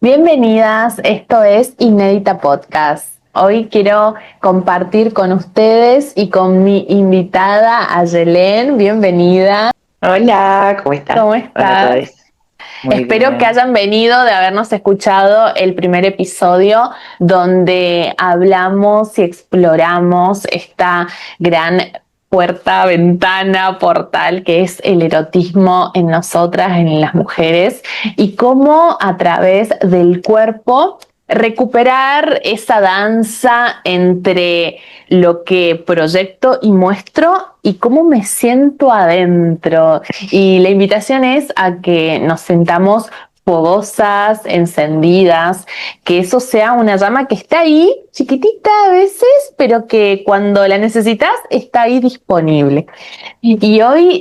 Bienvenidas, esto es Inédita Podcast. Hoy quiero compartir con ustedes y con mi invitada Ayelén. Bienvenida. Hola, ¿cómo estás? ¿Cómo Hola a estás? todos. Muy Espero que bien. hayan venido de habernos escuchado el primer episodio donde hablamos y exploramos esta gran puerta, ventana, portal que es el erotismo en nosotras, en las mujeres, y cómo a través del cuerpo recuperar esa danza entre lo que proyecto y muestro y cómo me siento adentro. Y la invitación es a que nos sentamos fogosas, encendidas, que eso sea una llama que está ahí, chiquitita a veces, pero que cuando la necesitas está ahí disponible. Y hoy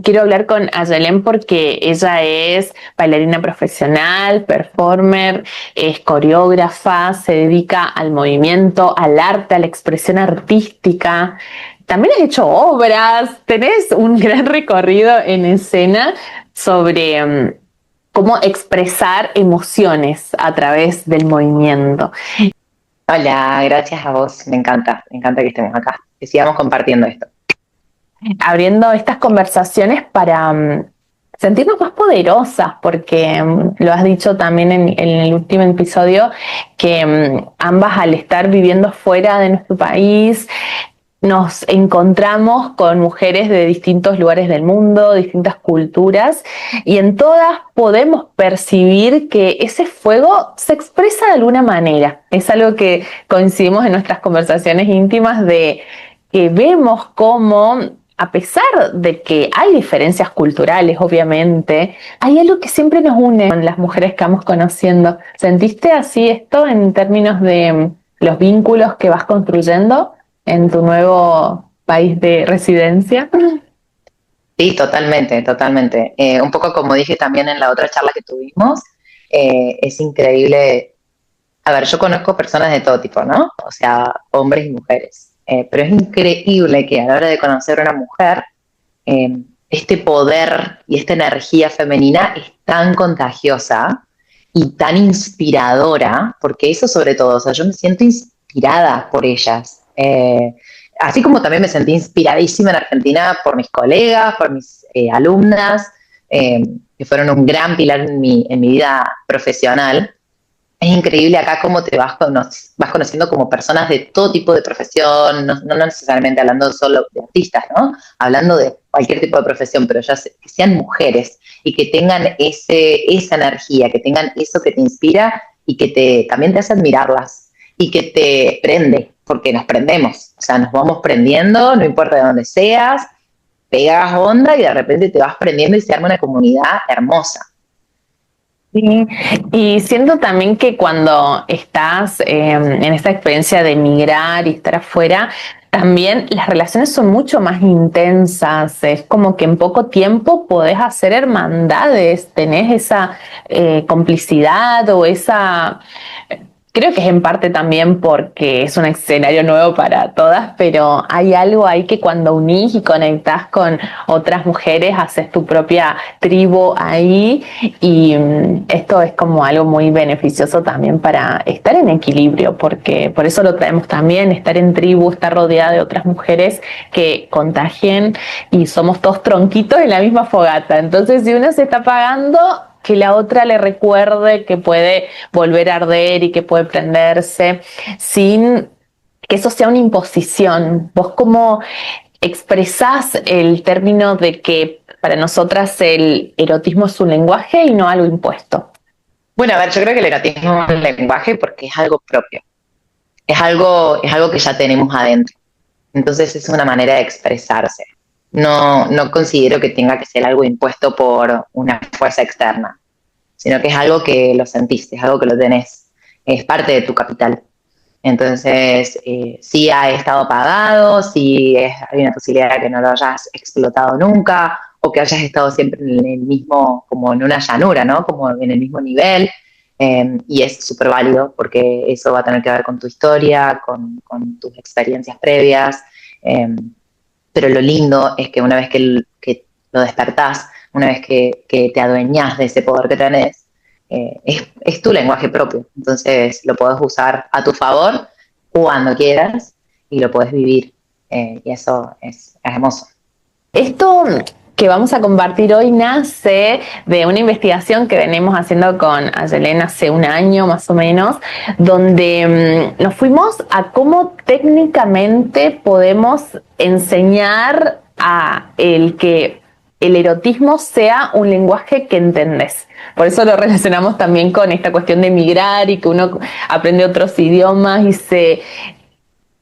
quiero hablar con Ayelén porque ella es bailarina profesional, performer, es coreógrafa, se dedica al movimiento, al arte, a la expresión artística. También has hecho obras, tenés un gran recorrido en escena sobre cómo expresar emociones a través del movimiento. Hola, gracias a vos. Me encanta que estemos acá, que sigamos compartiendo esto. Abriendo estas conversaciones para sentirnos más poderosas, porque lo has dicho también en el último episodio, que ambas al estar viviendo fuera de nuestro país, nos encontramos con mujeres de distintos lugares del mundo, distintas culturas, y en todas podemos percibir que ese fuego se expresa de alguna manera. Es algo que coincidimos en nuestras conversaciones íntimas de que vemos cómo, a pesar de que hay diferencias culturales, obviamente, hay algo que siempre nos une con las mujeres que vamos conociendo. ¿Sentiste así esto en términos de los vínculos que vas construyendo en tu nuevo país de residencia? Sí, totalmente, totalmente. Un poco como dije también en la otra charla que tuvimos, es increíble. A ver, yo conozco personas de todo tipo, ¿no? O sea, hombres y mujeres. Pero es increíble que a la hora de conocer a una mujer, este poder y esta energía femenina es tan contagiosa y tan inspiradora, porque eso sobre todo, o sea, yo me siento inspirada por ellas. Así como también me sentí inspiradísima en Argentina por mis colegas, por mis alumnas, que fueron un gran pilar en mi vida profesional. Es increíble acá cómo vas conociendo como personas de todo tipo de profesión, no necesariamente hablando solo de artistas, ¿no? Hablando de cualquier tipo de profesión, pero que sean mujeres y que tengan esa energía, que tengan eso que te inspira y que también te hace admirarlas y que te prende, porque nos prendemos, o sea, nos vamos prendiendo, no importa de dónde seas, pegas onda y de repente te vas prendiendo y se arma una comunidad hermosa. Sí, y siento también que cuando estás en esta experiencia de emigrar y estar afuera, también las relaciones son mucho más intensas. Es como que en poco tiempo podés hacer hermandades, tenés esa complicidad o esa. Creo que es en parte también porque es un escenario nuevo para todas, pero hay algo ahí que cuando unís y conectás con otras mujeres, haces tu propia tribu ahí y esto es como algo muy beneficioso también para estar en equilibrio, porque por eso lo traemos también, estar en tribu, estar rodeada de otras mujeres que contagien y somos todos tronquitos en la misma fogata. Entonces, si una se está apagando, que la otra le recuerde que puede volver a arder y que puede prenderse sin que eso sea una imposición. ¿Vos cómo expresás el término de que para nosotras el erotismo es un lenguaje y no algo impuesto? Bueno, a ver, yo creo que el erotismo es un lenguaje porque es algo propio, es algo que ya tenemos adentro. Entonces es una manera de expresarse. No considero que tenga que ser algo impuesto por una fuerza externa, sino que es algo que lo sentiste, es algo que lo tenés, es parte de tu capital. Entonces, sí ha estado apagado, hay una posibilidad de que no lo hayas explotado nunca, o que hayas estado siempre en el mismo, como en una llanura, ¿no? Como en el mismo nivel, y es súper válido porque eso va a tener que ver con tu historia, con tus experiencias previas, eh, pero lo lindo es que una vez que lo despertás, una vez que te adueñás de ese poder que tenés, es tu lenguaje propio. Entonces lo podés usar a tu favor cuando quieras y lo podés vivir. Y eso es hermoso. Esto que vamos a compartir hoy nace de una investigación que venimos haciendo con Ayelén hace un año más o menos, donde nos fuimos a cómo técnicamente podemos enseñar a el que el erotismo sea un lenguaje que entendés. Por eso lo relacionamos también con esta cuestión de migrar y que uno aprende otros idiomas y se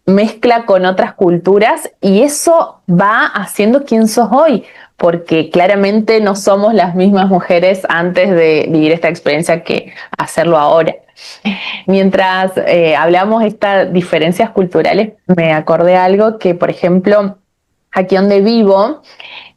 mezcla con otras culturas, y eso va haciendo quién sos hoy, porque claramente no somos las mismas mujeres antes de vivir esta experiencia que hacerlo ahora. Mientras hablamos de estas diferencias culturales, me acordé algo que, por ejemplo, aquí donde vivo,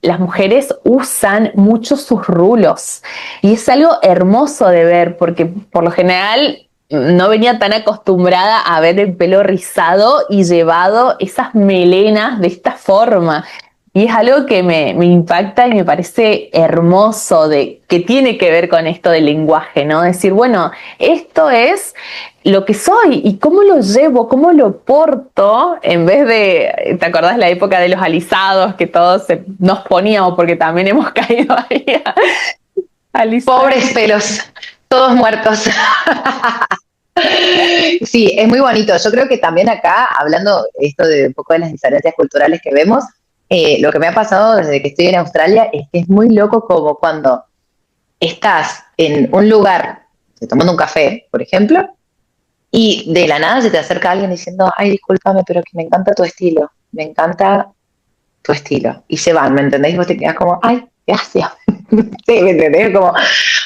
las mujeres usan mucho sus rulos y es algo hermoso de ver, porque por lo general no venía tan acostumbrada a ver el pelo rizado y llevado esas melenas de esta forma. Y es algo que me impacta y me parece hermoso, de que tiene que ver con esto del lenguaje, ¿no? Decir, bueno, esto es lo que soy y cómo lo llevo, cómo lo porto, en vez de, ¿te acordás la época de los alisados que todos nos poníamos, porque también hemos caído ahí alisados? Pobres pelos, todos muertos. Sí, es muy bonito. Yo creo que también acá, hablando esto de un poco de las diferencias culturales que vemos, lo que me ha pasado desde que estoy en Australia es que es muy loco como cuando estás en un lugar, tomando un café, por ejemplo, y de la nada se te acerca alguien diciendo, ay, discúlpame, pero que me encanta tu estilo, me encanta tu estilo. Y se van, ¿me entendés? Y vos te quedás como, ay, gracias. Sí, ¿me entendés? Como,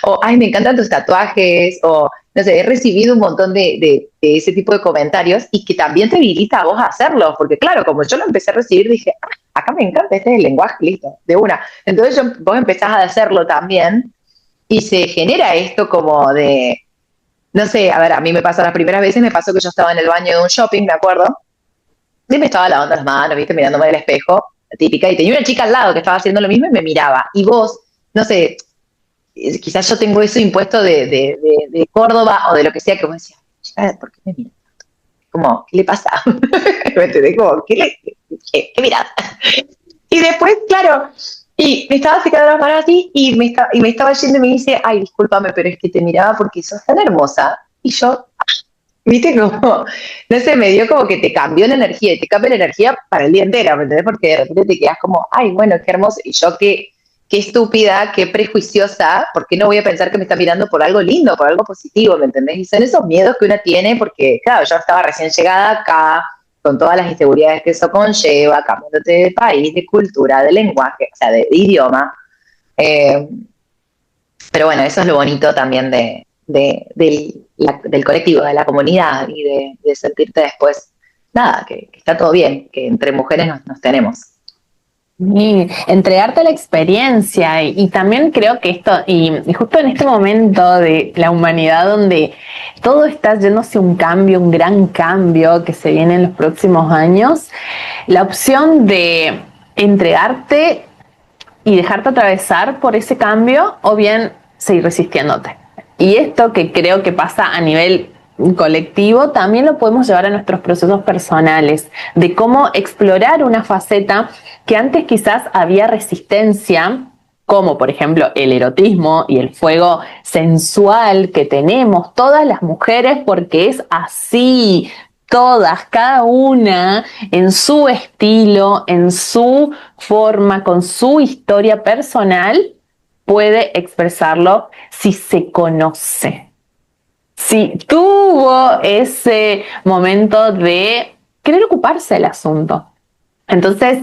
o, ay, me encantan tus tatuajes, o, no sé, he recibido un montón de ese tipo de comentarios y que también te habilita a vos a hacerlo, porque claro, como yo lo empecé a recibir, dije, ah, acá me encanta, este es el lenguaje, listo, de una. Entonces vos empezás a hacerlo también y se genera esto como de, no sé, a ver, a mí me pasa las primeras veces, me pasó que yo estaba en el baño de un shopping, me acuerdo, y me estaba lavando las manos, viste, mirándome en el espejo, la típica, y tenía una chica al lado que estaba haciendo lo mismo y me miraba, y vos, no sé, quizás yo tengo eso impuesto de Córdoba o de lo que sea, que vos decías, chica, ¿por qué me miras? Como, ¿qué le pasa? ¿Me entendés? Como, ¿qué mirada? Y después, claro, y me estaba secando las manos así y me estaba yendo y me dice, ay, discúlpame, pero es que te miraba porque sos tan hermosa. Y yo, viste, como, no sé, me dio como que te cambió la energía y te cambia la energía para el día entero, ¿me entendés? Porque de repente te quedas como, ay, bueno, qué hermoso. Y yo, qué estúpida, qué prejuiciosa, ¿por qué no voy a pensar que me está mirando por algo lindo, por algo positivo, ¿me entendés? Y son esos miedos que una tiene porque, claro, yo estaba recién llegada acá, con todas las inseguridades que eso conlleva, cambiándote de país, de cultura, de lenguaje, o sea, de idioma. Eh, pero bueno, eso es lo bonito también del colectivo, de la comunidad y de sentirte después, nada, que está todo bien, que entre mujeres nos tenemos. Y entregarte la experiencia y también creo que esto, y justo en este momento de la humanidad donde todo está yéndose un cambio, un gran cambio que se viene en los próximos años, la opción de entregarte y dejarte atravesar por ese cambio o bien seguir resistiéndote. Y esto que creo que pasa a nivel colectivo también lo podemos llevar a nuestros procesos personales, de cómo explorar una faceta que antes quizás había resistencia, como por ejemplo el erotismo y el fuego sensual que tenemos todas las mujeres, porque es así, todas, cada una en su estilo, en su forma, con su historia personal, puede expresarlo si se conoce. Si tuvo ese momento de querer ocuparse del asunto. Entonces,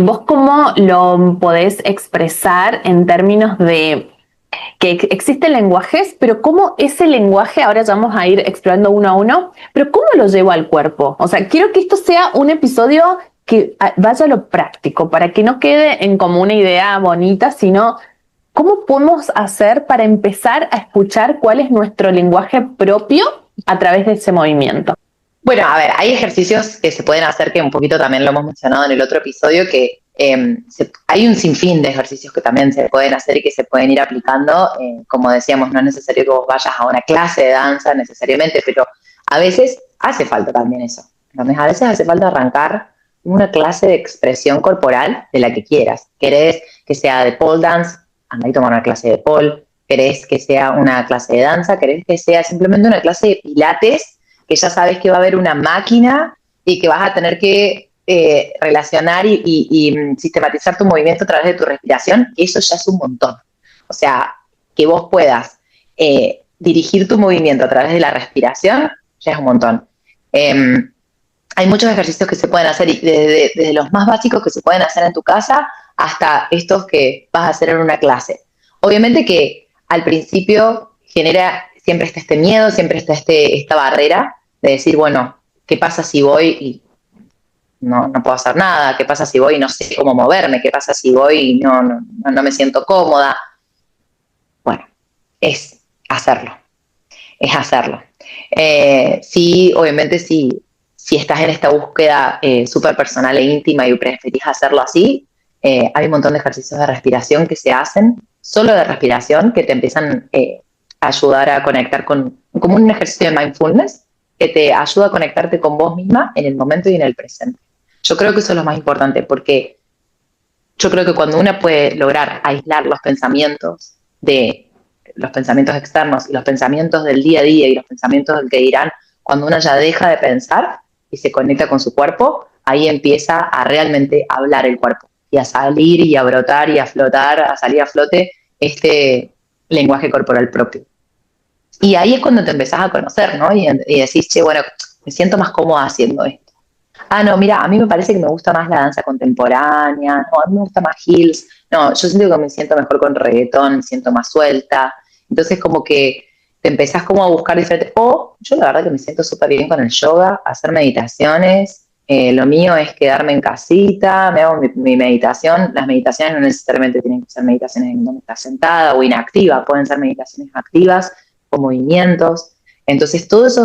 vos cómo lo podés expresar en términos de que existen lenguajes, pero cómo ese lenguaje, ahora ya vamos a ir explorando uno a uno, pero cómo lo llevo al cuerpo. O sea, quiero que esto sea un episodio que vaya a lo práctico, para que no quede en como una idea bonita, sino cómo podemos hacer para empezar a escuchar cuál es nuestro lenguaje propio a través de ese movimiento. Bueno, a ver, hay ejercicios que se pueden hacer que un poquito también lo hemos mencionado en el otro episodio, que hay un sinfín de ejercicios que también se pueden hacer y que se pueden ir aplicando. Como decíamos, no es necesario que vos vayas a una clase de danza necesariamente, pero a veces hace falta también eso. ¿Entendés? A veces hace falta arrancar una clase de expresión corporal de la que quieras. ¿Querés que sea de pole dance? Anda y toma una clase de pole. ¿Querés que sea una clase de danza? ¿Querés que sea simplemente una clase de pilates? Que ya sabes que va a haber una máquina y que vas a tener que relacionar y sistematizar tu movimiento a través de tu respiración, eso ya es un montón. O sea, que vos puedas dirigir tu movimiento a través de la respiración, ya es un montón. Hay muchos ejercicios que se pueden hacer, desde los más básicos que se pueden hacer en tu casa hasta estos que vas a hacer en una clase. Obviamente que al principio siempre está este miedo, siempre está esta barrera de decir, bueno, ¿qué pasa si voy y no puedo hacer nada? ¿Qué pasa si voy y no sé cómo moverme? ¿Qué pasa si voy y no me siento cómoda? Bueno, es hacerlo, es hacerlo. Sí, obviamente si estás en esta búsqueda súper personal e íntima y preferís hacerlo así, hay un montón de ejercicios de respiración que se hacen, solo de respiración, que te empiezan a ayudar a conectar como un ejercicio de mindfulness, que te ayuda a conectarte con vos misma en el momento y en el presente. Yo creo que eso es lo más importante, porque yo creo que cuando una puede lograr aislar los pensamientos externos y los pensamientos del día a día y los pensamientos del que dirán, cuando una ya deja de pensar y se conecta con su cuerpo, ahí empieza a realmente hablar el cuerpo y a salir y a brotar y a flotar, a salir a flote este lenguaje corporal propio. Y ahí es cuando te empezás a conocer, ¿no? Y decís, che, bueno, me siento más cómoda haciendo esto. Ah, no, mira, a mí me parece que me gusta más la danza contemporánea, no, a mí me gusta más heels, no, yo siento que me siento mejor con reggaetón, me siento más suelta. Entonces como que te empezás como a buscar diferentes, o yo la verdad que me siento súper bien con el yoga, hacer meditaciones, lo mío es quedarme en casita, me hago mi meditación. Las meditaciones no necesariamente tienen que ser meditaciones en donde estás sentada o inactiva, pueden ser meditaciones activas con movimientos. Entonces todas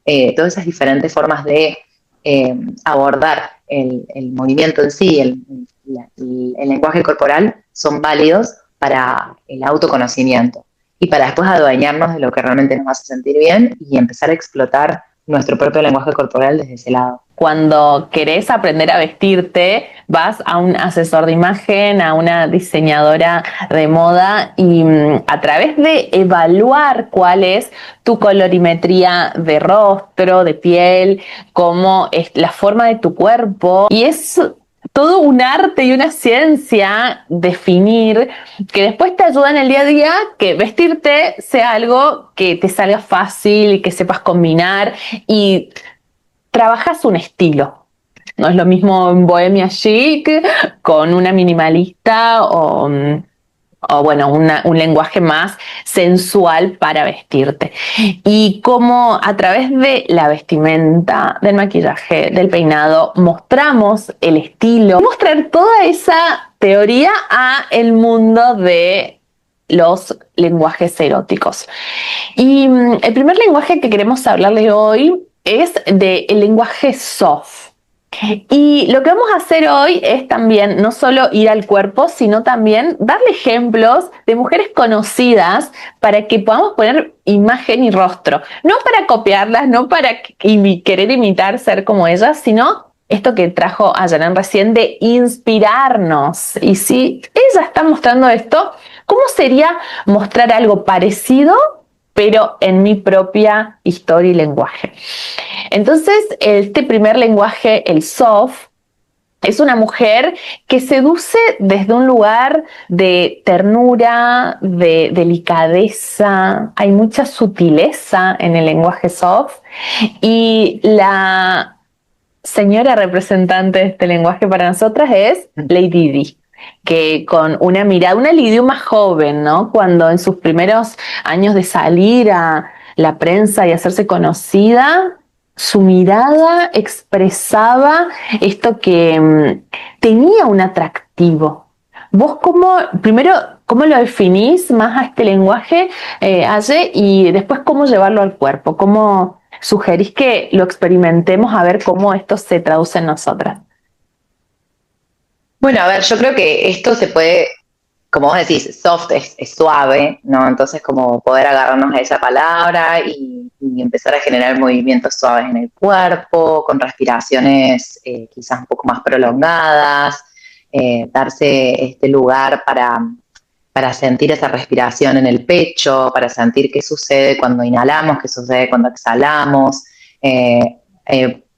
esas diferentes formas de abordar el movimiento en sí, el lenguaje corporal, son válidos para el autoconocimiento y para después adueñarnos de lo que realmente nos hace sentir bien y empezar a explotar nuestro propio lenguaje corporal desde ese lado. Cuando querés aprender a vestirte, vas a un asesor de imagen, a una diseñadora de moda y a través de evaluar cuál es tu colorimetría de rostro, de piel, cómo es la forma de tu cuerpo, y es todo un arte y una ciencia definir, que después te ayuda en el día a día, que vestirte sea algo que te salga fácil y que sepas combinar, y trabajas un estilo. No es lo mismo en Bohemia Chic con una minimalista o bueno, un lenguaje más sensual para vestirte. Y cómo a través de la vestimenta, del maquillaje, del peinado, mostramos el estilo, mostrar toda esa teoría a el mundo de los lenguajes eróticos. Y el primer lenguaje que queremos hablarles hoy es del lenguaje soft. Y lo que vamos a hacer hoy es también no solo ir al cuerpo, sino también darle ejemplos de mujeres conocidas para que podamos poner imagen y rostro. No para copiarlas, no para querer imitar ser como ellas, sino esto que trajo a Yanan recién de inspirarnos. Y si ella está mostrando esto, ¿cómo sería mostrar algo parecido, pero en mi propia historia y lenguaje? Entonces, este primer lenguaje, el soft, es una mujer que seduce desde un lugar de ternura, de delicadeza. Hay mucha sutileza en el lenguaje soft, y la señora representante de este lenguaje para nosotras es Lady Di, que con una mirada, una Lady más joven, ¿no? Cuando en sus primeros años de salir a la prensa y hacerse conocida, su mirada expresaba esto que tenía un atractivo. ¿Vos primero, cómo lo definís más a este lenguaje, Aye, y después cómo llevarlo al cuerpo? ¿Cómo sugerís que lo experimentemos a ver cómo esto se traduce en nosotras? Bueno, a ver, yo creo que esto se puede, como vos decís, soft es suave, ¿no? Entonces, como poder agarrarnos a esa palabra y empezar a generar movimientos suaves en el cuerpo, con respiraciones quizás un poco más prolongadas, darse este lugar para sentir esa respiración en el pecho, para sentir qué sucede cuando inhalamos, qué sucede cuando exhalamos.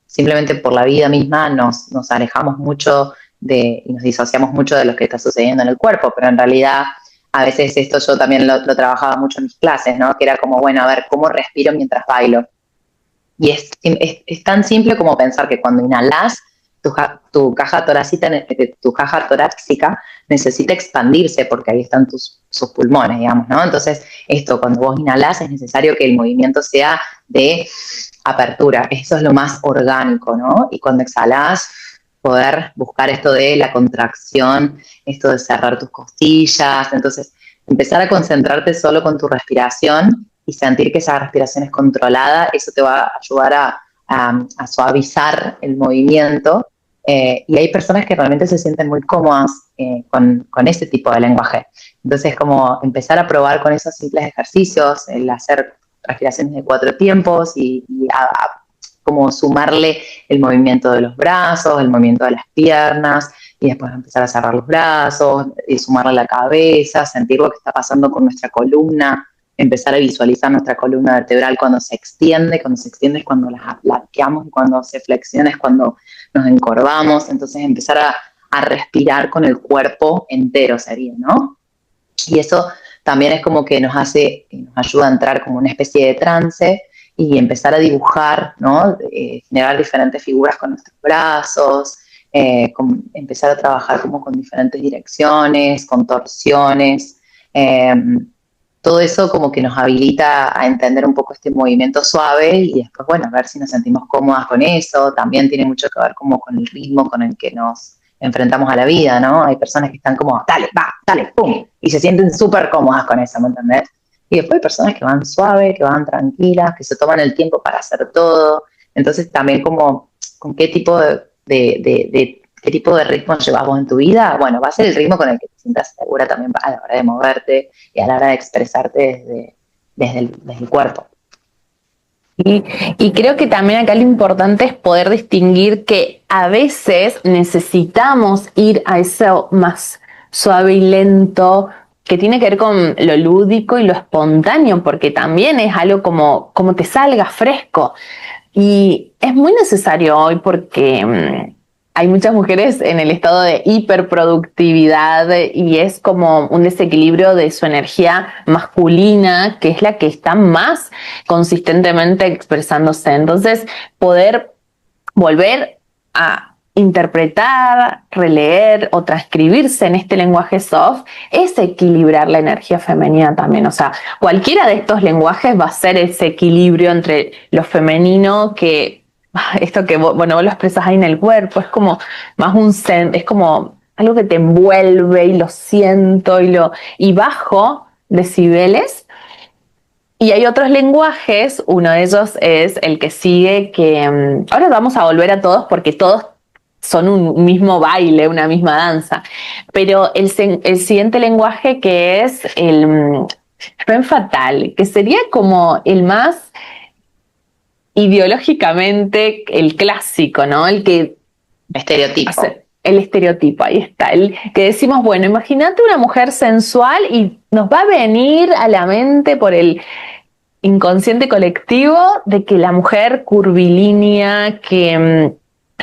Simplemente por la vida misma nos alejamos mucho y nos disociamos mucho de lo que está sucediendo en el cuerpo, pero en realidad a veces esto yo también lo trabajaba mucho en mis clases, ¿no? Que era como, bueno, a ver, ¿cómo respiro mientras bailo? Y es tan simple como pensar que cuando inhalas, tu caja torácica, tu caja torácica necesita expandirse porque ahí están sus pulmones, digamos, ¿no? Entonces, esto, cuando vos inhalás, es necesario que el movimiento sea de apertura. Eso es lo más orgánico, ¿no? Y cuando exhalás, poder buscar esto de la contracción, esto de cerrar tus costillas. Entonces, empezar a concentrarte solo con tu respiración y sentir que esa respiración es controlada, eso te va a ayudar a suavizar el movimiento. Y hay personas que realmente se sienten muy cómodas con ese tipo de lenguaje. Entonces, como empezar a probar con esos simples ejercicios, el hacer respiraciones de 4 tiempos como sumarle el movimiento de los brazos, el movimiento de las piernas, y después empezar a cerrar los brazos, y sumarle la cabeza, sentir lo que está pasando con nuestra columna, empezar a visualizar nuestra columna vertebral cuando se extiende es cuando la arqueamos, y cuando se flexiona es cuando nos encorvamos. Entonces empezar a respirar con el cuerpo entero sería, ¿no? Y eso también es como que nos ayuda a entrar como una especie de trance y empezar a dibujar, ¿no? Generar diferentes figuras con nuestros brazos, empezar a trabajar como con diferentes direcciones, contorsiones. Todo eso como que nos habilita a entender un poco este movimiento suave y después, bueno, a ver si nos sentimos cómodas con eso. También tiene mucho que ver como con el ritmo con el que nos enfrentamos a la vida, ¿no? Hay personas que están como, dale, va, dale, pum, y se sienten súper cómodas con eso, ¿me entendés? Y después hay personas que van suave, que van tranquilas, que se toman el tiempo para hacer todo. Entonces también como, ¿con qué tipo de qué tipo de ritmo llevas vos en tu vida? Bueno, va a ser el ritmo con el que te sientas segura también a la hora de moverte y a la hora de expresarte desde el cuerpo. Y creo que también acá lo importante es poder distinguir que a veces necesitamos ir a eso más suave y lento, que tiene que ver con lo lúdico y lo espontáneo, porque también es algo como te salga fresco. Y es muy necesario hoy porque hay muchas mujeres en el estado de hiperproductividad y es como un desequilibrio de su energía masculina, que es la que está más consistentemente expresándose. Entonces, poder volver a interpretar, releer o transcribirse en este lenguaje soft es equilibrar la energía femenina también. O sea, cualquiera de estos lenguajes va a ser ese equilibrio entre lo femenino que esto que bueno, vos lo expresas ahí en el cuerpo, es como más es como algo que te envuelve y lo siento y bajo decibeles. Y hay otros lenguajes, uno de ellos es el que sigue, que ahora vamos a volver a todos porque todos son un mismo baile, una misma danza. Pero el siguiente lenguaje que es el Femme Fatal, que sería como el más ideológicamente el clásico, ¿no? El que Estereotipo. el estereotipo, ahí está, el que decimos, bueno, imagínate una mujer sensual y nos va a venir a la mente por el inconsciente colectivo de que la mujer curvilínea, que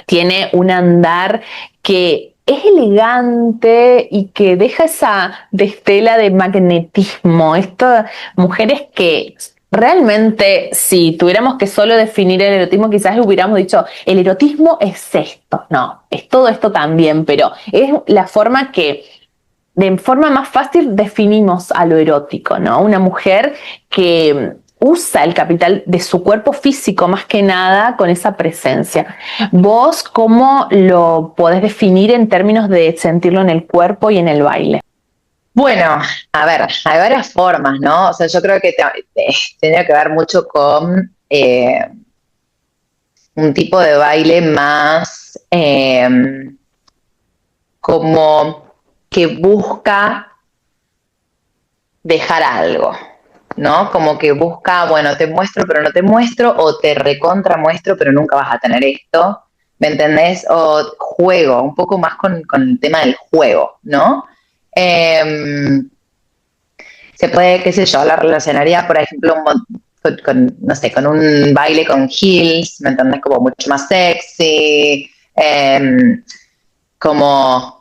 tiene un andar que es elegante y que deja esa destela de magnetismo. Estas mujeres que realmente, si tuviéramos que solo definir el erotismo, quizás hubiéramos dicho, el erotismo es esto. No, es todo esto también, pero es la forma que de forma más fácil definimos a lo erótico, ¿no? Una mujer que usa el capital de su cuerpo físico más que nada con esa presencia. ¿Vos cómo lo podés definir en términos de sentirlo en el cuerpo y en el baile? Bueno, a ver, hay varias formas, ¿no? O sea, yo creo que tiene que ver mucho con un tipo de baile más como que busca dejar algo, ¿no? Como que busca, bueno, te muestro pero no te muestro, o te recontra muestro pero nunca vas a tener esto, ¿me entendés? O juego, un poco más con el tema del juego, ¿no? Eh, Se puede, qué sé yo, la relacionaría, por ejemplo, no sé, con un baile con heels, ¿me entendés? Como mucho más sexy, como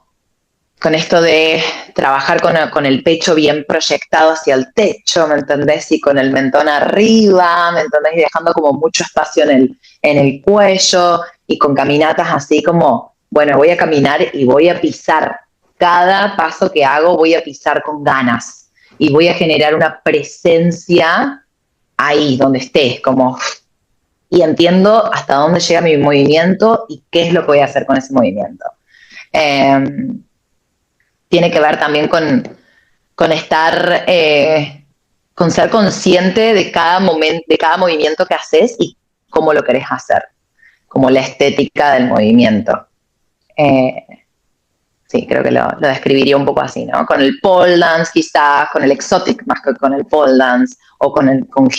con esto de trabajar con el pecho bien proyectado hacia el techo, ¿me entendés? Y con el mentón arriba, ¿me entendés? Y dejando como mucho espacio en el cuello y con caminatas así como, bueno, voy a caminar y voy a pisar. Cada paso que hago voy a pisar con ganas y voy a generar una presencia ahí donde estés, como, y entiendo hasta dónde llega mi movimiento y qué es lo que voy a hacer con ese movimiento. Eh, Tiene que ver también con estar, con ser consciente de cada momento, de cada movimiento que haces y cómo lo querés hacer, como la estética del movimiento. Eh, sí, creo que lo describiría un poco así, ¿no? Con el pole dance quizás, con el exotic más que con el pole dance, o con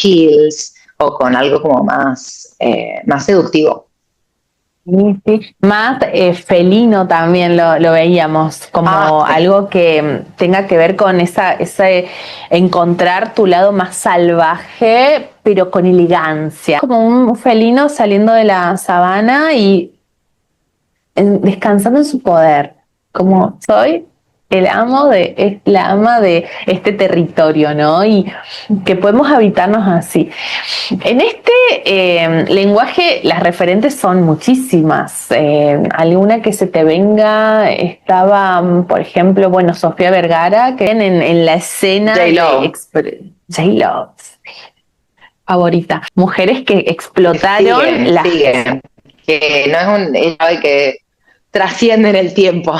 heels, o con algo como más seductivo. Sí, sí. Más felino también lo veíamos, como Sí, algo que tenga que ver con ese encontrar tu lado más salvaje, pero con elegancia. Como un felino saliendo de la sabana y descansando en su poder, como soy la ama de este territorio, ¿no? Y que podemos habitarnos así. En este lenguaje las referentes son muchísimas. Alguna que se te venga estaba, por ejemplo, bueno, Sofía Vergara, que en la escena J-Lo. J-Lo, favorita. Mujeres que explotaron las... Siguen, que no es un ave que trasciende en el tiempo.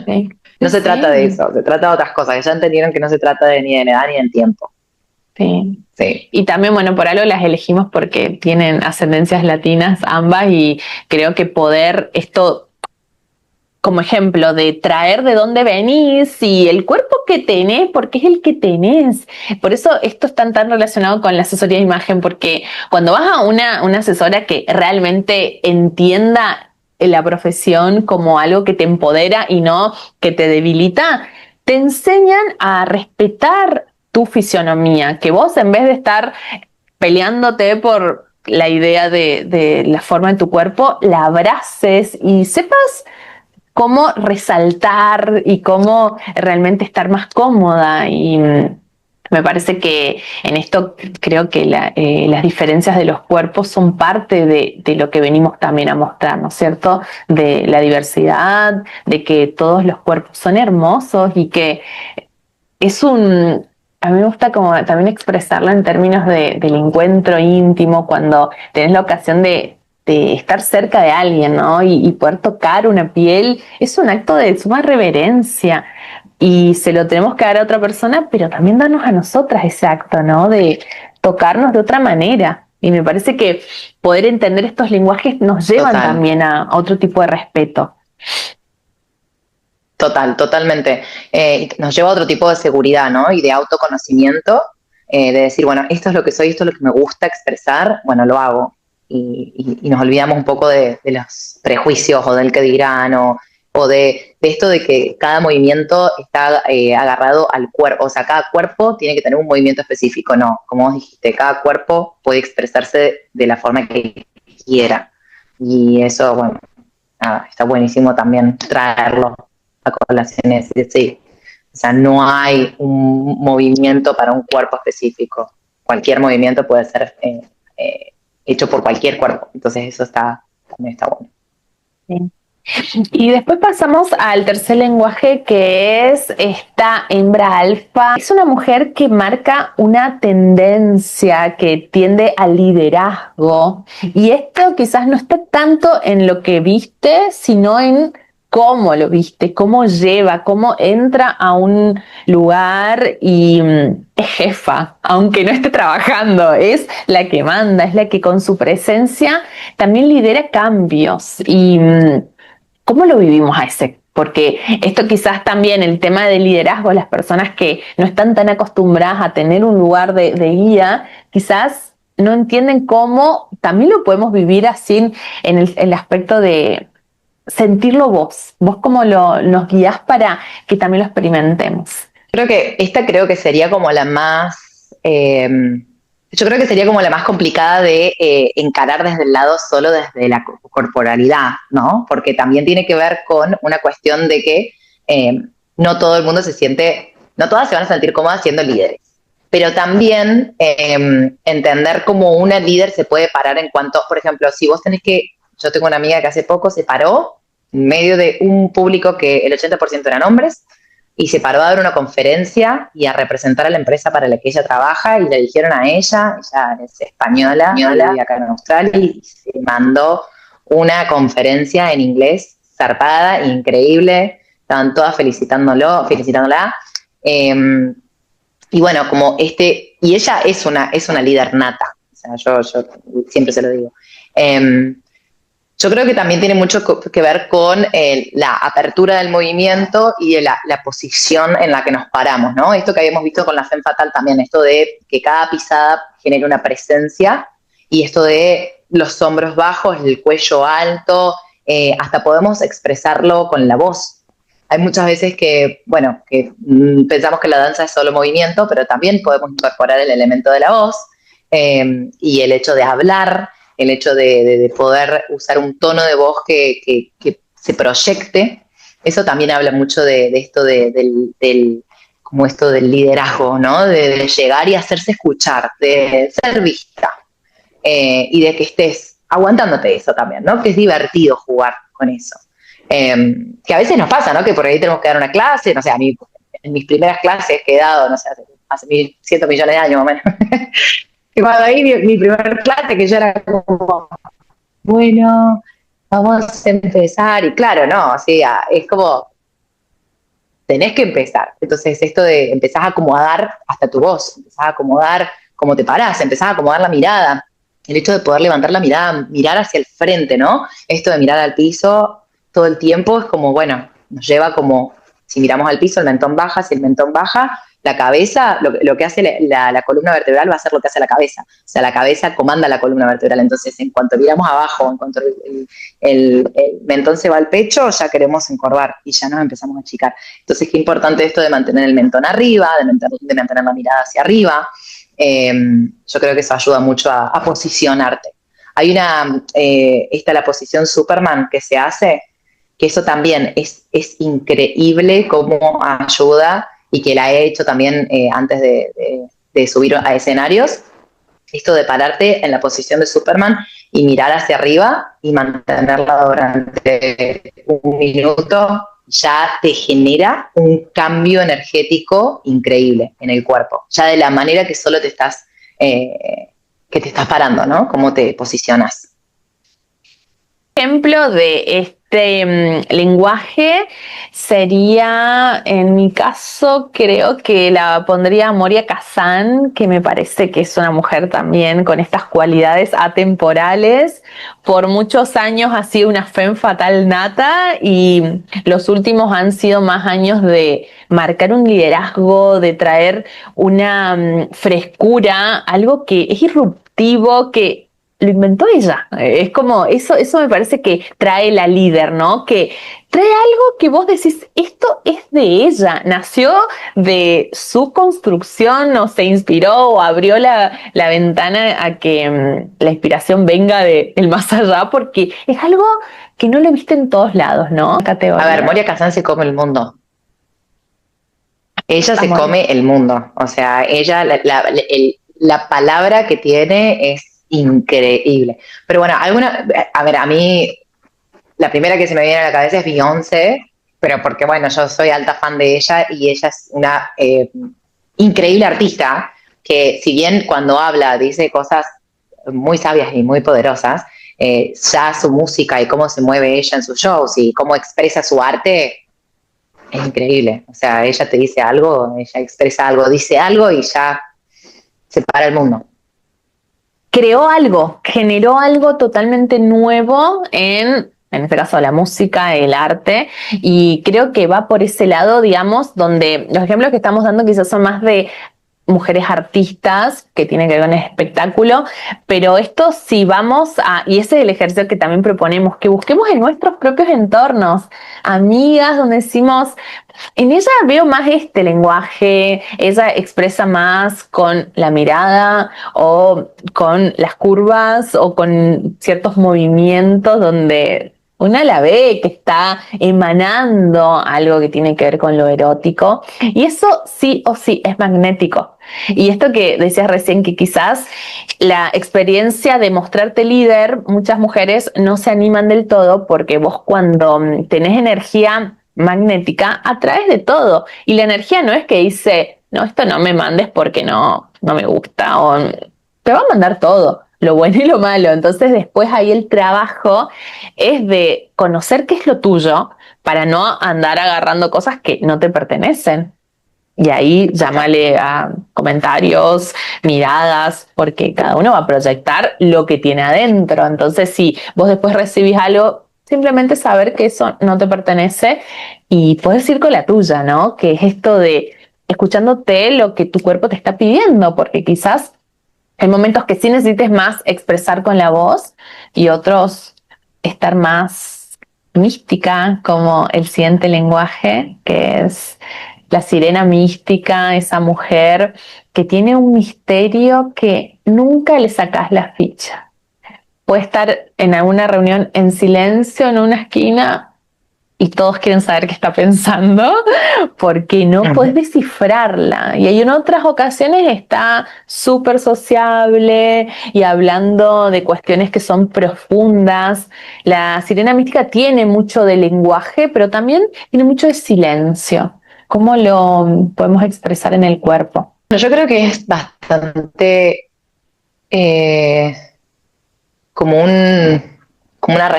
Sí, No se trata de sí, eso, se trata de otras cosas, que ya entendieron que no se trata de ni de edad ni de tiempo. sí. Sí, Y también, bueno, por algo las elegimos porque tienen ascendencias latinas ambas y creo que poder esto como ejemplo de traer de dónde venís y el cuerpo que tenés, porque es el que tenés. Por eso esto está tan relacionado con la asesoría de imagen, porque cuando vas a una asesora que realmente entienda la profesión como algo que te empodera y no que te debilita, te enseñan a respetar tu fisionomía, que vos en vez de estar peleándote por la idea de la forma de tu cuerpo, la abraces y sepas cómo resaltar y cómo realmente estar más cómoda. Y me parece que en esto creo que las diferencias de los cuerpos son parte de lo que venimos también a mostrar, ¿no es cierto? De la diversidad, de que todos los cuerpos son hermosos y que es un... A mí me gusta como también expresarlo en términos del encuentro íntimo, cuando tenés la ocasión de estar cerca de alguien, ¿no? Y poder tocar una piel, es un acto de suma reverencia. Y se lo tenemos que dar a otra persona, pero también darnos a nosotras ese acto, ¿no? De tocarnos de otra manera. Y me parece que poder entender estos lenguajes nos llevan total, también a otro tipo de respeto. totalmente. Nos lleva a otro tipo de seguridad, ¿no? Y de autoconocimiento, de decir, bueno, esto es lo que soy, esto es lo que me gusta expresar, bueno, lo hago. Y nos olvidamos un poco de los prejuicios o del que dirán o de esto de que cada movimiento está agarrado al cuerpo, o sea, cada cuerpo tiene que tener un movimiento específico, no, como vos dijiste, cada cuerpo puede expresarse de la forma que quiera. Y eso, bueno, nada, está buenísimo también traerlo a colación, es decir, sí, o sea, no hay un movimiento para un cuerpo específico. Cualquier movimiento puede ser hecho por cualquier cuerpo. Entonces eso también está bueno. Sí. Y después pasamos al tercer lenguaje, que es esta hembra alfa. Es una mujer que marca una tendencia, que tiende al liderazgo. Y esto quizás no está tanto en lo que viste, sino en cómo lo viste, cómo lleva, cómo entra a un lugar y es jefa, aunque no esté trabajando, es la que manda, es la que con su presencia también lidera cambios. Y ¿cómo lo vivimos Porque esto quizás también, el tema del liderazgo, las personas que no están tan acostumbradas a tener un lugar de guía, quizás no entienden cómo también lo podemos vivir así en el aspecto de sentirlo vos. Vos cómo nos guías para que también lo experimentemos. Creo que sería como la más, yo creo que sería como la más complicada de encarar desde el lado solo desde la corporalidad, ¿no? Porque también tiene que ver con una cuestión de que no todo el mundo se siente, no todas se van a sentir cómodas siendo líderes, pero también entender cómo una líder se puede parar en cuanto, por ejemplo, si vos tenés que, yo tengo una amiga que hace poco se paró en medio de un público que el 80% eran hombres, y se paró a dar una conferencia y a representar a la empresa para la que ella trabaja, y le dijeron a ella es española, vive acá en Australia, y se mandó una conferencia en inglés zarpada, increíble, estaban todas felicitándola. Y bueno, y ella es una líder nata, o sea, yo siempre se lo digo. Yo creo que también tiene mucho que ver con la apertura del movimiento y de la posición en la que nos paramos, ¿no? Esto que habíamos visto con la Femme Fatale también, esto de que cada pisada genere una presencia, y esto de los hombros bajos, el cuello alto, hasta podemos expresarlo con la voz. Hay muchas veces que pensamos que la danza es solo movimiento, pero también podemos incorporar el elemento de la voz, y el hecho de hablar, el hecho de poder usar un tono de voz que se proyecte. Eso también habla mucho de esto como esto del liderazgo, ¿no? De llegar y hacerse escuchar, de ser vista, y de que estés aguantándote eso también, ¿no? Que es divertido jugar con eso. Que a veces nos pasa, ¿no? Que por ahí tenemos que dar una clase, no sé, a mí en mis primeras clases que he dado, no sé, hace 1.100 millones de años más o menos, y cuando ahí mi primer clase, que yo era como, bueno, vamos a empezar, y claro, no, o sea, es como, tenés que empezar. Entonces esto de empezás a acomodar hasta tu voz, empezás a acomodar cómo te parás, empezás a acomodar la mirada, el hecho de poder levantar la mirada, mirar hacia el frente, ¿no? Esto de mirar al piso todo el tiempo es como, bueno, nos lleva como, si miramos al piso, el mentón baja, si el mentón baja, la cabeza, lo que hace la columna vertebral va a ser lo que hace la cabeza. O sea, la cabeza comanda la columna vertebral. Entonces, en cuanto miramos abajo, en cuanto el mentón se va al pecho, ya queremos encorvar y ya nos empezamos a achicar. Entonces, qué importante esto de mantener el mentón arriba, de mantener la mirada hacia arriba. Yo creo que eso ayuda mucho a posicionarte. Hay esta la posición Superman que se hace, que eso también es increíble cómo ayuda, y que la he hecho también antes de subir a escenarios, esto de pararte en la posición de Superman y mirar hacia arriba y mantenerla durante un minuto, ya te genera un cambio energético increíble en el cuerpo, ya de la manera que solo que te estás parando, ¿no? Cómo te posicionas. Ejemplo de este lenguaje sería, en mi caso, creo que la pondría Moria Kazan, que me parece que es una mujer también con estas cualidades atemporales. Por muchos años ha sido una femme fatale nata, y los últimos han sido más años de marcar un liderazgo, de traer una frescura, algo que es irruptivo, que lo inventó ella. Es como, eso me parece que trae la líder, ¿no? Que trae algo que vos decís, esto es de ella, nació de su construcción, o se inspiró, o abrió la ventana a que la inspiración venga del más allá, porque es algo que no lo viste en todos lados, ¿no? A ver, Moria Kazan se come el mundo. Ella se come el mundo. O sea, ella, la palabra que tiene es increíble. Pero bueno, a ver, a mí la primera que se me viene a la cabeza es Beyoncé, pero porque bueno, yo soy alta fan de ella, y ella es una increíble artista que, si bien cuando habla dice cosas muy sabias y muy poderosas, ya su música y cómo se mueve ella en sus shows y cómo expresa su arte es increíble. O sea, ella te dice algo, ella expresa algo, dice algo y ya se para el mundo. Creó algo, generó algo totalmente nuevo en en este caso la música, el arte, y creo que va por ese lado, digamos, donde los ejemplos que estamos dando quizás son más de mujeres artistas que tienen que ver con el espectáculo, pero esto sí vamos a, y ese es el ejercicio que también proponemos, que busquemos en nuestros propios entornos, amigas, donde decimos, en ella veo más este lenguaje, ella expresa más con la mirada o con las curvas o con ciertos movimientos donde una la ve que está emanando algo que tiene que ver con lo erótico y eso sí o sí es magnético. Y esto que decías recién que quizás la experiencia de mostrarte líder, muchas mujeres no se animan del todo porque vos cuando tenés energía magnética atraes de todo. Y la energía no es que dice, no, esto no me mandes porque no me gusta, o te va a mandar todo, lo bueno y lo malo. Entonces después ahí el trabajo es de conocer qué es lo tuyo para no andar agarrando cosas que no te pertenecen. Y ahí llámale a comentarios, miradas, porque cada uno va a proyectar lo que tiene adentro. Entonces, si vos después recibís algo, simplemente saber que eso no te pertenece y puedes ir con la tuya, ¿no? Que es esto de escuchándote lo que tu cuerpo te está pidiendo, porque quizás hay momentos que sí necesites más expresar con la voz y otros estar más mística, como el siguiente lenguaje, que es la sirena mística, esa mujer que tiene un misterio que nunca le sacas la ficha. Puede estar en alguna reunión en silencio en una esquina y todos quieren saber qué está pensando porque no podés descifrarla. Y en otras ocasiones está súper sociable y hablando de cuestiones que son profundas. La sirena mística tiene mucho de lenguaje, pero también tiene mucho de silencio. ¿Cómo lo podemos expresar en el cuerpo? Yo creo que es bastante eh, como como una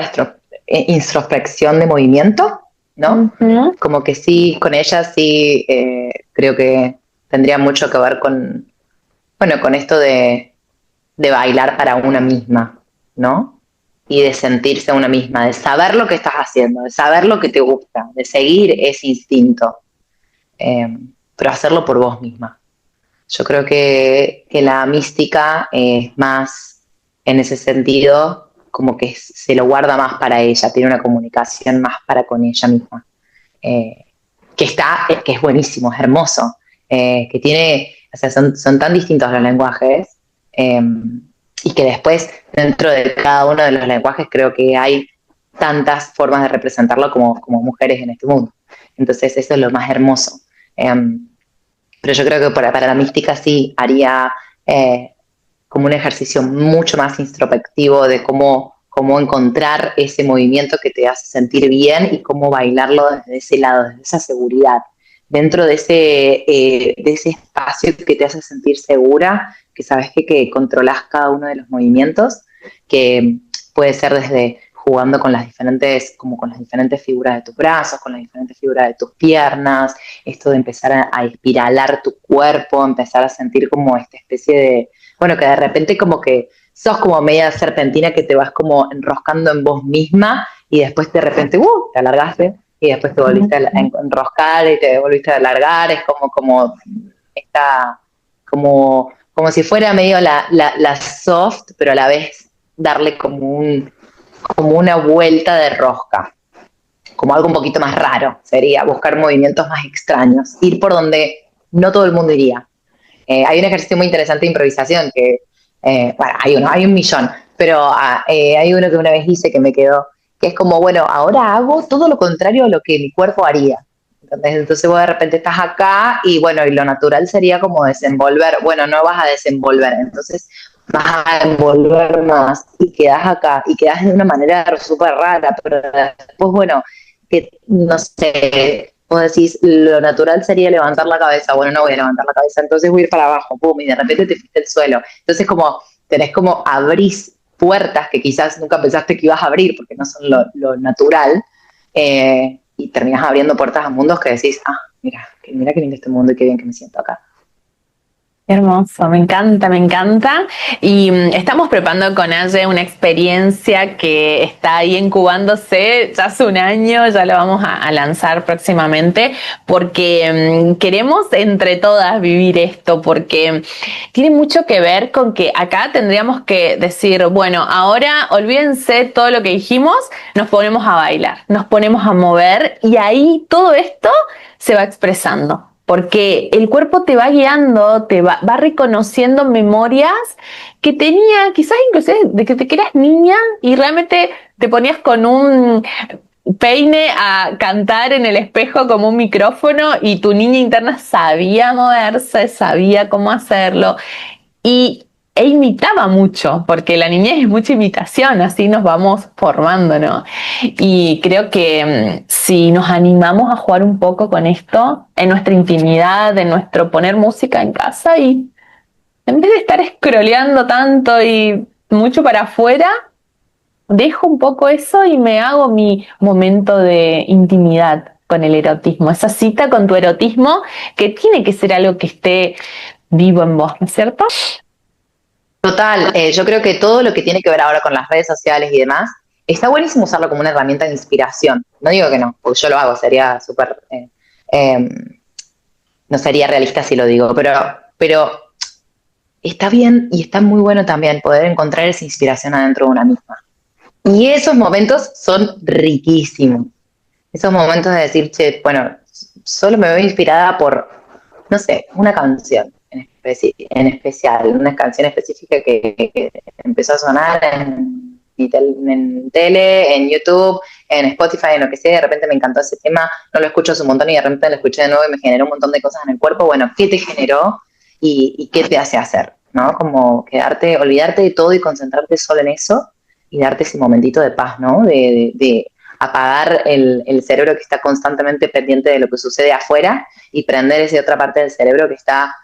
introspección de movimiento, ¿no? Uh-huh. Como que sí, con ella sí creo que tendría mucho que ver bueno, con esto de bailar para una misma, ¿no? Y de sentirse a una misma, de saber lo que estás haciendo, de saber lo que te gusta, de seguir ese instinto, pero hacerlo por vos misma. Yo creo que la mística es más en ese sentido, como que se lo guarda más para ella, tiene una comunicación más para con ella misma. Eh, que es buenísimo, es hermoso, que tiene, o sea, son tan distintos los lenguajes, eh, y que después, dentro de cada uno de los lenguajes, creo que hay tantas formas de representarlo como mujeres en este mundo. Entonces, eso es lo más hermoso. Pero yo creo que para la mística sí haría como un ejercicio mucho más introspectivo de cómo encontrar ese movimiento que te hace sentir bien y cómo bailarlo desde ese lado, desde esa seguridad, dentro de ese espacio que te hace sentir segura, que sabes que controlas cada uno de los movimientos, que puede ser desde jugando con como con las diferentes figuras de tus brazos, con las diferentes figuras de tus piernas, esto de empezar a espiralar tu cuerpo, empezar a sentir como esta especie de, bueno, que de repente como que sos como media serpentina que te vas como enroscando en vos misma y después de repente, te alargaste y después te volviste a enroscar y te volviste a alargar, es como esta, como si fuera medio la soft, pero a la vez darle como una vuelta de rosca, como algo un poquito más raro, sería buscar movimientos más extraños, ir por donde no todo el mundo iría. Hay un ejercicio muy interesante de improvisación que, bueno, hay un millón, pero hay uno que una vez hice que me quedó, que es como, bueno, ahora hago todo lo contrario a lo que mi cuerpo haría. Entonces vos de repente estás acá y bueno, y lo natural sería como desenvolver. Bueno, no vas a desenvolver, entonces vas a envolver más y quedas acá y quedas de una manera súper rara, pero después, bueno, que no sé, vos decís, lo natural sería levantar la cabeza, bueno, no voy a levantar la cabeza, entonces voy a ir para abajo, pum, y de repente te fuiste al suelo. Entonces como tenés como abrís puertas que quizás nunca pensaste que ibas a abrir porque no son lo natural, y terminas abriendo puertas a mundos que decís, mira qué lindo este mundo y qué bien que me siento acá. Hermoso, me encanta, me encanta. Y estamos preparando con Aye una experiencia que está ahí incubándose ya hace un año, ya lo vamos a lanzar próximamente, porque queremos entre todas vivir esto, porque tiene mucho que ver con que acá tendríamos que decir, bueno, ahora olvídense todo lo que dijimos, nos ponemos a bailar, nos ponemos a mover y ahí todo esto se va expresando. Porque el cuerpo te va guiando, va reconociendo memorias que tenía, quizás inclusive de que eras niña y realmente te ponías con un peine a cantar en el espejo como un micrófono y tu niña interna sabía moverse, sabía cómo hacerlo y, e imitaba mucho, porque la niñez es mucha imitación, así nos vamos formando, ¿no? Y creo que si nos animamos a jugar un poco con esto, en nuestra intimidad, en nuestro poner música en casa y en vez de estar scrolleando tanto y mucho para afuera, dejo un poco eso y me hago mi momento de intimidad con el erotismo, esa cita con tu erotismo que tiene que ser algo que esté vivo en vos, ¿no es cierto? Total, yo creo que todo lo que tiene que ver ahora con las redes sociales y demás, está buenísimo usarlo como una herramienta de inspiración. No digo que no, porque yo lo hago, sería súper, eh, no sería realista si lo digo, pero está bien y está muy bueno también poder encontrar esa inspiración adentro de una misma. Y esos momentos son riquísimos. Esos momentos de decir, che, bueno, solo me veo inspirada por, no sé, una canción en especial, una canción específica que empezó a sonar en tele, en YouTube, en Spotify, en lo que sea, y de repente me encantó ese tema, no lo escucho hace un montón y de repente lo escuché de nuevo y me generó un montón de cosas en el cuerpo. Bueno, ¿qué te generó y qué te hace hacer? ¿No? Como quedarte, olvidarte de todo y concentrarte solo en eso y darte ese momentito de paz, ¿no? De apagar el cerebro que está constantemente pendiente de lo que sucede afuera y prender esa otra parte del cerebro que está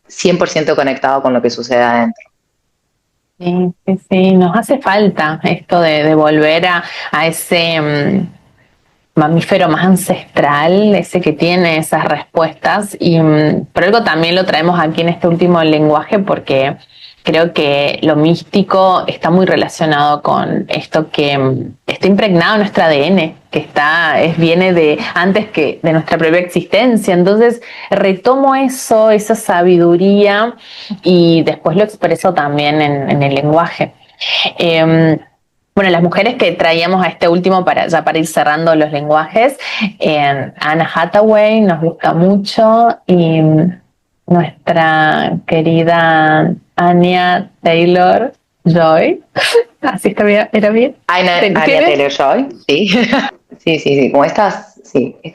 100% conectado con lo que sucede adentro. Sí, sí, sí, nos hace falta esto de volver a ese mamífero más ancestral, ese que tiene esas respuestas y por algo también lo traemos aquí en este último lenguaje porque creo que lo místico está muy relacionado con esto que está impregnado en nuestro ADN, que viene de antes que de nuestra propia existencia. Entonces retomo eso, esa sabiduría y después lo expreso también en el lenguaje. Bueno, las mujeres que traíamos a este último para ir cerrando los lenguajes, Anna Hathaway nos gusta mucho y nuestra querida Anya Taylor Joy, así está bien, era bien. Anya Taylor-Joy, sí. Sí, sí, sí, como estas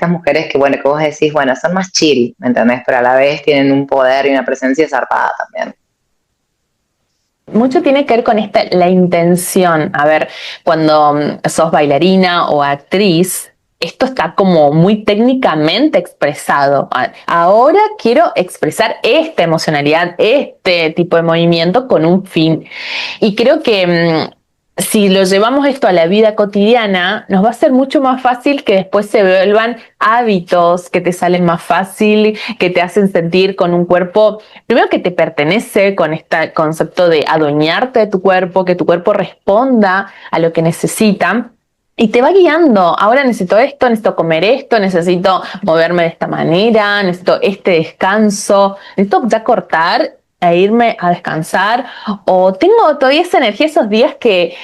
mujeres que, bueno, que vos decís, bueno, son más chill, ¿me entendés? Pero a la vez tienen un poder y una presencia zarpada también. Mucho tiene que ver con la intención. A ver, cuando sos bailarina o actriz, esto está como muy técnicamente expresado. Ahora quiero expresar esta emocionalidad, este tipo de movimiento con un fin. Y creo que si lo llevamos esto a la vida cotidiana, nos va a ser mucho más fácil que después se vuelvan hábitos que te salen más fácil, que te hacen sentir con un cuerpo, primero que te pertenece, con este concepto de adueñarte de tu cuerpo, que tu cuerpo responda a lo que necesita. Y te va guiando. Ahora necesito esto, necesito comer esto, necesito moverme de esta manera, necesito este descanso, necesito ya cortar e irme a descansar. O tengo todavía esa energía esos días que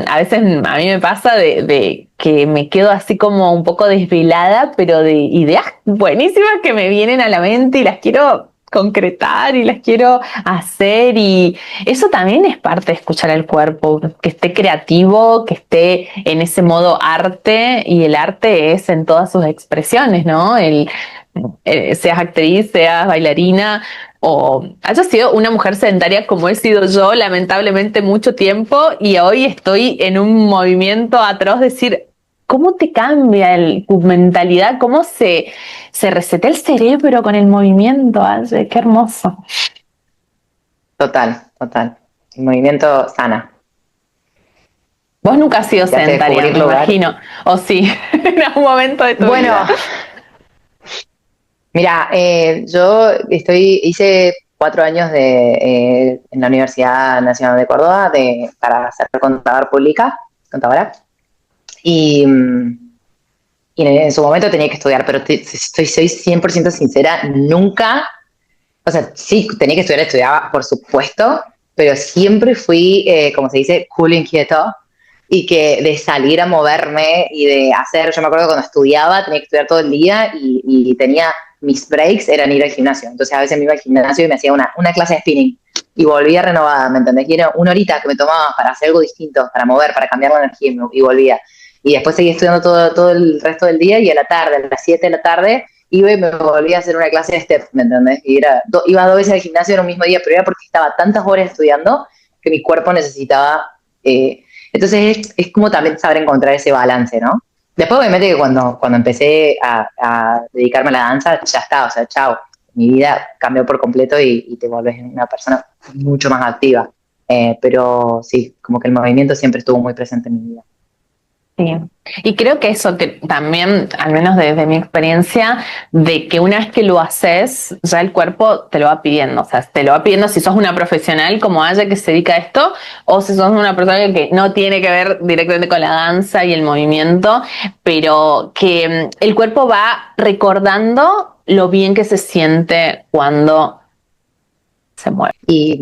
a veces a mí me pasa de que me quedo así como un poco desvelada, pero de ideas buenísimas que me vienen a la mente y las quiero concretar y las quiero hacer y eso también es parte de escuchar al cuerpo, que esté creativo, que esté en ese modo arte y el arte es en todas sus expresiones, ¿no? Seas actriz, seas bailarina o hayas sido una mujer sedentaria como he sido yo lamentablemente mucho tiempo y hoy estoy en un movimiento atroz de decir cómo te cambia tu mentalidad, cómo se resetea el cerebro con el movimiento. Ay, qué hermoso. Total, total. El movimiento sana. Vos nunca has sido Te hace sedentaria, descubrir me lugares. imagino. O sí, en algún momento de tu Bueno, vida. Mira, hice 4 años en la Universidad Nacional de Córdoba para ser contadora, y, y en su momento tenía que estudiar, pero soy 100% sincera, nunca, o sea, sí, tenía que estudiar, estudiaba, por supuesto, pero siempre fui, como se dice, cool inquieto, y que de salir a moverme y de hacer, yo me acuerdo cuando estudiaba, tenía que estudiar todo el día y tenía, mis breaks eran ir al gimnasio, entonces a veces me iba al gimnasio y me hacía una clase de spinning y volvía renovada, ¿me entendés? Y era una horita que me tomaba para hacer algo distinto, para mover, para cambiar la energía y volvía. Y después seguía estudiando todo el resto del día y a la tarde, a las 7 de la tarde, iba y me volvía a hacer una clase de step, ¿me entendés? Y iba 2 veces al gimnasio en un mismo día, pero era porque estaba tantas horas estudiando que mi cuerpo necesitaba. Entonces es como también saber encontrar ese balance, ¿no? Después, obviamente, que cuando empecé a dedicarme a la danza, ya está, o sea, chao. Mi vida cambió por completo y te volvés una persona mucho más activa. Pero sí, como que el movimiento siempre estuvo muy presente en mi vida. Sí. Y creo que eso que también, al menos desde mi experiencia, de que una vez que lo haces, ya el cuerpo te lo va pidiendo. O sea, te lo va pidiendo si sos una profesional como Aya que se dedica a esto, o si sos una persona que no tiene que ver directamente con la danza y el movimiento, pero que el cuerpo va recordando lo bien que se siente cuando se mueve. Y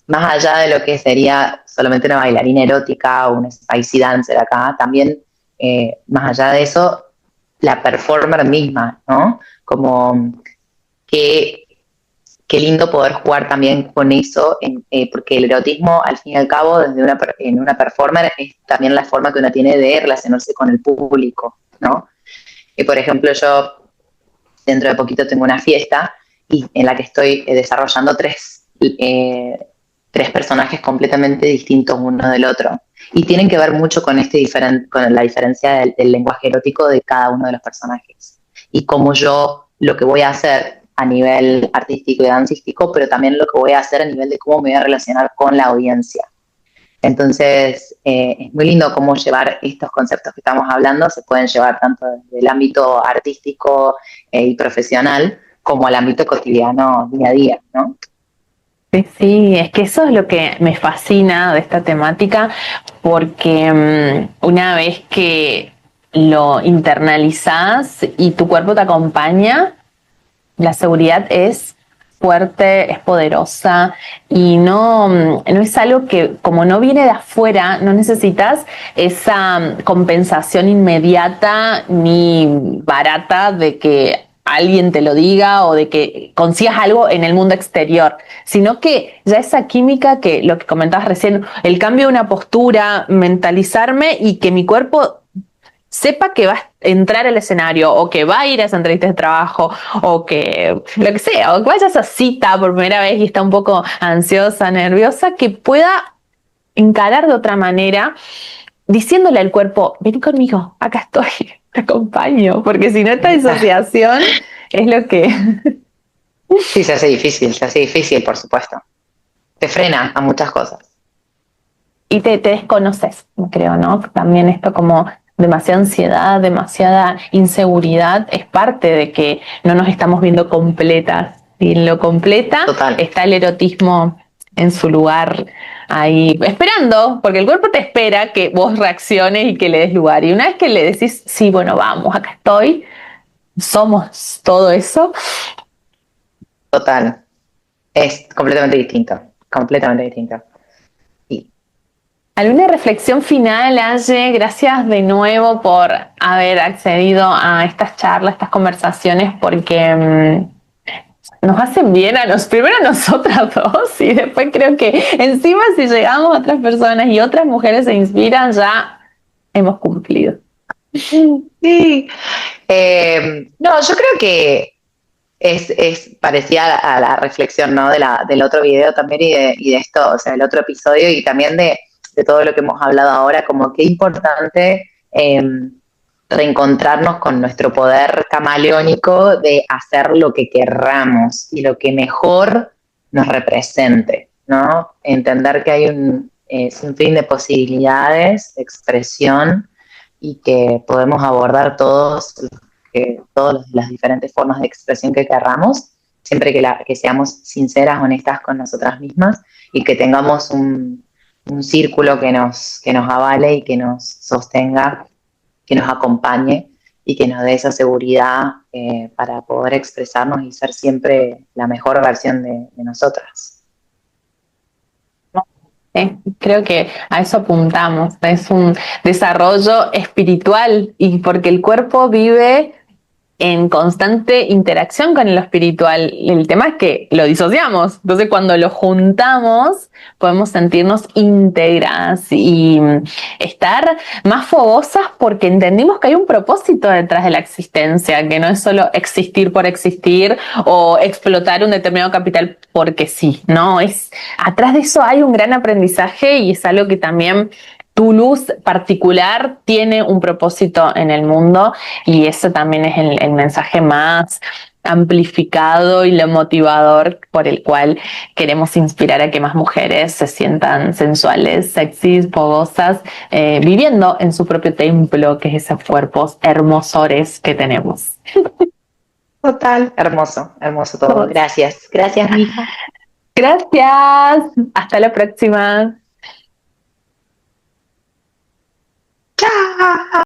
más allá de lo que sería solamente una bailarina erótica o una spicy dancer acá, también más allá de eso, la performer misma, ¿no? Como que qué lindo poder jugar también con eso, porque el erotismo, al fin y al cabo, en una performer, es también la forma que uno tiene de relacionarse con el público, ¿no? Y por ejemplo, yo dentro de poquito tengo una fiesta en la que estoy desarrollando tres personajes completamente distintos uno del otro. Y tienen que ver mucho con la diferencia del lenguaje erótico de cada uno de los personajes. Y cómo yo lo que voy a hacer a nivel artístico y dancístico, pero también lo que voy a hacer a nivel de cómo me voy a relacionar con la audiencia. Entonces, es muy lindo cómo llevar estos conceptos que estamos hablando, se pueden llevar tanto desde el ámbito artístico y profesional como al ámbito cotidiano, día a día, ¿no? Sí, sí, es que eso es lo que me fascina de esta temática, porque una vez que lo internalizás y tu cuerpo te acompaña, la seguridad es fuerte, es poderosa y no es algo que, como no viene de afuera, no necesitas esa compensación inmediata ni barata de que alguien te lo diga o de que consigas algo en el mundo exterior, sino que ya esa química que lo que comentabas recién, el cambio de una postura, mentalizarme y que mi cuerpo sepa que va a entrar al escenario o que va a ir a esa entrevista de trabajo o que lo que sea, o que vaya a esa cita por primera vez y está un poco ansiosa, nerviosa, que pueda encarar de otra manera diciéndole al cuerpo, ven conmigo, acá estoy, te acompaño, porque si no esta disociación es lo que... Sí, se hace difícil, por supuesto. Te frena a muchas cosas. Y te desconoces, creo, ¿no? También esto como demasiada ansiedad, demasiada inseguridad, es parte de que no nos estamos viendo completas. Y en lo completa Total. está el erotismo en su lugar ahí, esperando, porque el cuerpo te espera que vos reacciones y que le des lugar. Y una vez que le decís, sí, bueno, vamos, acá estoy, somos todo eso. Total. Es completamente distinto. Completamente distinto. Y ¿Alguna reflexión final, Aye? Gracias de nuevo por haber accedido a estas charlas, estas conversaciones, porque nos hacen bien primero a nosotras dos y después creo que encima si llegamos a otras personas y otras mujeres se inspiran, ya hemos cumplido. sí. No, yo creo que es parecida a la reflexión, ¿no? Del otro video también y de esto, o sea, del otro episodio y también de todo lo que hemos hablado ahora, como qué importante reencontrarnos con nuestro poder camaleónico de hacer lo que querramos y lo que mejor nos represente, ¿no? Entender que hay un sinfín de posibilidades de expresión y que podemos abordar todos que todas las diferentes formas de expresión que querramos, siempre que seamos sinceras, honestas con nosotras mismas y que tengamos un círculo que nos avale y que nos sostenga, que nos acompañe y que nos dé esa seguridad para poder expresarnos y ser siempre la mejor versión de nosotras. Creo que a eso apuntamos, es un desarrollo espiritual y porque el cuerpo vive en constante interacción con lo espiritual. El tema es que lo disociamos. Entonces, cuando lo juntamos, podemos sentirnos íntegras y estar más fogosas porque entendimos que hay un propósito detrás de la existencia, que no es solo existir por existir o explotar un determinado capital porque sí, ¿no? Atrás de eso hay un gran aprendizaje y es algo que también tu luz particular tiene un propósito en el mundo y eso también es el mensaje más amplificado y lo motivador por el cual queremos inspirar a que más mujeres se sientan sensuales, sexys, fogosas, viviendo en su propio templo, que es esos cuerpos hermosores que tenemos. Total, hermoso, hermoso todo. Gracias, gracias, mija. Gracias, hasta la próxima.